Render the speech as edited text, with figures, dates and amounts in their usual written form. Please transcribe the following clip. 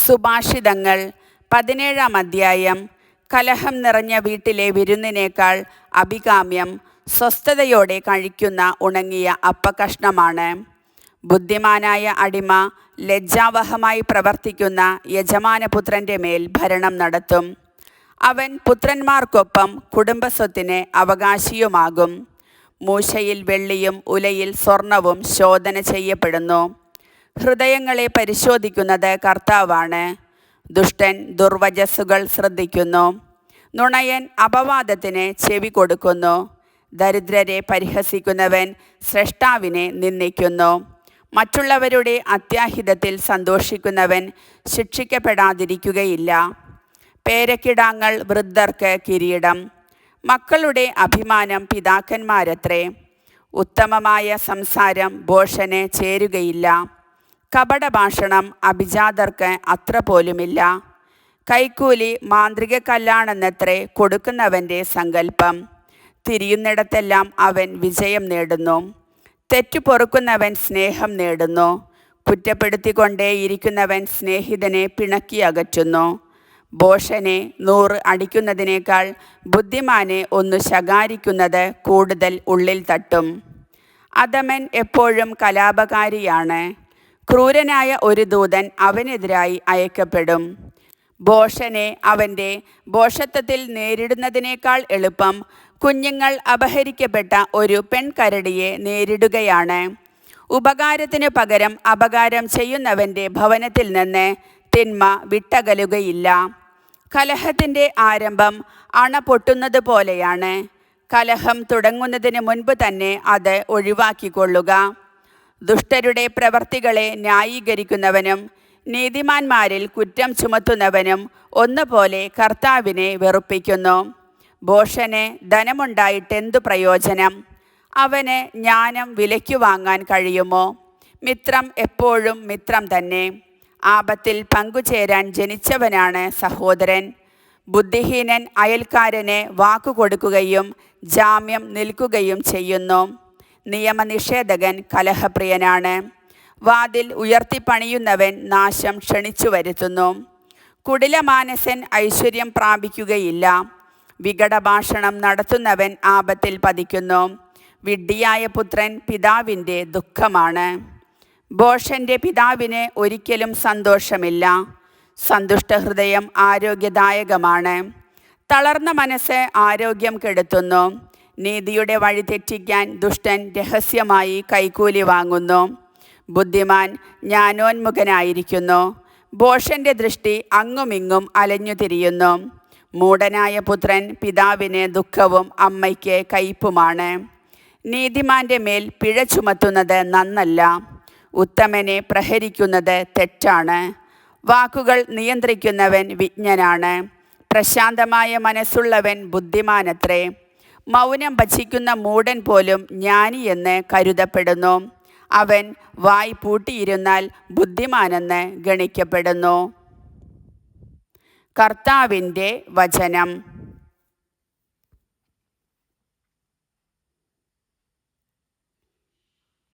സുഭാഷിതങ്ങൾ 17-ാം അധ്യായം. കലഹം നിറഞ്ഞ വീട്ടിലെ വിരുന്നിനേക്കാൾ അഭികാമ്യം സ്വസ്ഥതയോടെ കഴിക്കുന്ന ഉണങ്ങിയ അപ്പക്കഷ്ണമാണ്. ബുദ്ധിമാനായ അടിമ ലജ്ജാവഹമായി പ്രവർത്തിക്കുന്ന യജമാനപുത്രൻ്റെ മേൽ ഭരണം നടത്തും. അവൻ പുത്രന്മാർക്കൊപ്പം കുടുംബസ്വത്തിന് അവകാശിയുമാകും. മൂശയിൽ വെള്ളിയും ഉലയിൽ സ്വർണവും ശോധന ചെയ്യപ്പെടുന്നു. ഹൃദയങ്ങളെ പരിശോധിക്കുന്നത് കർത്താവാണ്. ദുഷ്ടൻ ദുർവചസ്സുകൾ ശ്രദ്ധിക്കുന്നു. നുണയൻ അപവാദത്തിന് ചെവി കൊടുക്കുന്നു. ദരിദ്രരെ പരിഹസിക്കുന്നവൻ സ്രഷ്ടാവിനെ നിന്ദിക്കുന്നു. മറ്റുള്ളവരുടെ അത്യാഹിതത്തിൽ സന്തോഷിക്കുന്നവൻ ശിക്ഷിക്കപ്പെടാതിരിക്കുകയില്ല. പേരക്കിടാങ്ങൾ വൃദ്ധർക്ക് കിരീടം. മക്കളുടെ അഭിമാനം പിതാക്കന്മാരത്രേ. ഉത്തമമായ സംസാരം ഭോഷന് ചേരുകയില്ല. കപടഭാഷണം അഭിജാതർക്ക് അത്ര പോലുമില്ല. കൈക്കൂലി മാന്ത്രിക കല്ലാണെന്നത്രേ കൊടുക്കുന്നവൻ്റെ സങ്കല്പം. തിരിയുന്നിടത്തെല്ലാം അവൻ വിജയം നേടുന്നു. തെറ്റു പൊറുക്കുന്നവൻ സ്നേഹം നേടുന്നു. കുറ്റപ്പെടുത്തിക്കൊണ്ടേയിരിക്കുന്നവൻ സ്നേഹിതനെ പിണക്കി അകറ്റുന്നു. ഭോഷനെ 100 അടിക്കുന്നതിനേക്കാൾ ബുദ്ധിമാനെ 1 ശകാരിക്കുന്നത് കൂടുതൽ ഉള്ളിൽ തട്ടും. അധമൻ എപ്പോഴും കലാപകാരിയാണ്. ക്രൂരനായ ഒരു ദൂതൻ അവനെതിരായി അയക്കപ്പെടും. ഭോഷനെ അവൻ്റെ ഭോഷത്വത്തിൽ നേരിടുന്നതിനേക്കാൾ എളുപ്പം കുഞ്ഞുങ്ങൾ അപഹരിക്കപ്പെട്ട ഒരു പെൺകരടിയെ നേരിടുകയാണ്. ഉപകാരത്തിനു പകരം അപകാരം ചെയ്യുന്നവൻ്റെ ഭവനത്തിൽ നിന്ന് തിന്മ വിട്ടകലുകയില്ല. കലഹത്തിൻ്റെ ആരംഭം അണ പൊട്ടുന്നത് പോലെയാണ്. കലഹം തുടങ്ങുന്നതിന് മുൻപ് തന്നെ അത് ഒഴിവാക്കിക്കൊള്ളുക. ദുഷ്ടരുടെ പ്രവർത്തികളെ ന്യായീകരിക്കുന്നവനും നീതിമാന്മാരിൽ കുറ്റം ചുമത്തുന്നവനും ഒന്നുപോലെ കർത്താവിനെ വെറുപ്പിക്കുന്നു. ഭോഷന് ധനമുണ്ടായിട്ടെന്തു പ്രയോജനം? അവന് ജ്ഞാനം വിലയ്ക്കു വാങ്ങാൻ കഴിയുമോ? മിത്രം എപ്പോഴും മിത്രം തന്നെ. ആപത്തിൽ പങ്കുചേരാൻ ജനിച്ചവനാണ് സഹോദരൻ. ബുദ്ധിഹീനൻ അയൽക്കാരന് വാക്കുകൊടുക്കുകയും ജാമ്യം നിൽക്കുകയും ചെയ്യുന്നു. നിയമനിഷേധകൻ കലഹപ്രിയനാണ്. വാതിൽ ഉയർത്തിപ്പണിയുന്നവൻ നാശം ക്ഷണിച്ചു വരുത്തുന്നു. കുടിലമാനസൻ ഐശ്വര്യം പ്രാപിക്കുകയില്ല. വികടഭാഷണം നടത്തുന്നവൻ ആപത്തിൽ പതിക്കുന്നു. വിഡ്ഢിയായ പുത്രൻ പിതാവിൻ്റെ ദുഃഖമാണ്. ഭോഷൻ്റെ പിതാവിന് ഒരിക്കലും സന്തോഷമില്ല. സന്തുഷ്ടഹൃദയം ആരോഗ്യദായകമാണ്. തളർന്ന മനസ്സ് ആരോഗ്യം കെടുത്തുന്നു. നീതിയുടെ വഴി തെറ്റിക്കാൻ ദുഷ്ടൻ രഹസ്യമായി കൈക്കൂലി വാങ്ങുന്നു. ബുദ്ധിമാൻ ജ്ഞാനോന്മുഖനായിരിക്കുന്നു. ഭോഷൻ്റെ ദൃഷ്ടി അങ്ങുമിങ്ങും അലഞ്ഞു തിരിയുന്നു. മൂഢനായ പുത്രൻ പിതാവിന് ദുഃഖവും അമ്മയ്ക്ക് കയ്പുമാണ്. നീതിമാൻ്റെ മേൽ പിഴ ചുമത്തുന്നത് നന്നല്ല. ഉത്തമനെ പ്രഹരിക്കുന്നത് തെറ്റാണ്. വാക്കുകൾ നിയന്ത്രിക്കുന്നവൻ വിജ്ഞനാണ്. പ്രശാന്തമായ മനസ്സുള്ളവൻ ബുദ്ധിമാനത്രേ. മൗനം ഭജിക്കുന്ന മൂഢൻ പോലും ജ്ഞാനിയെന്ന് കരുതപ്പെടുന്നു. അവൻ വായ് പൂട്ടിയിരുന്നാൽ ബുദ്ധിമാനെന്ന് ഗണിക്കപ്പെടുന്നു. കർത്താവിൻ്റെ വചനം.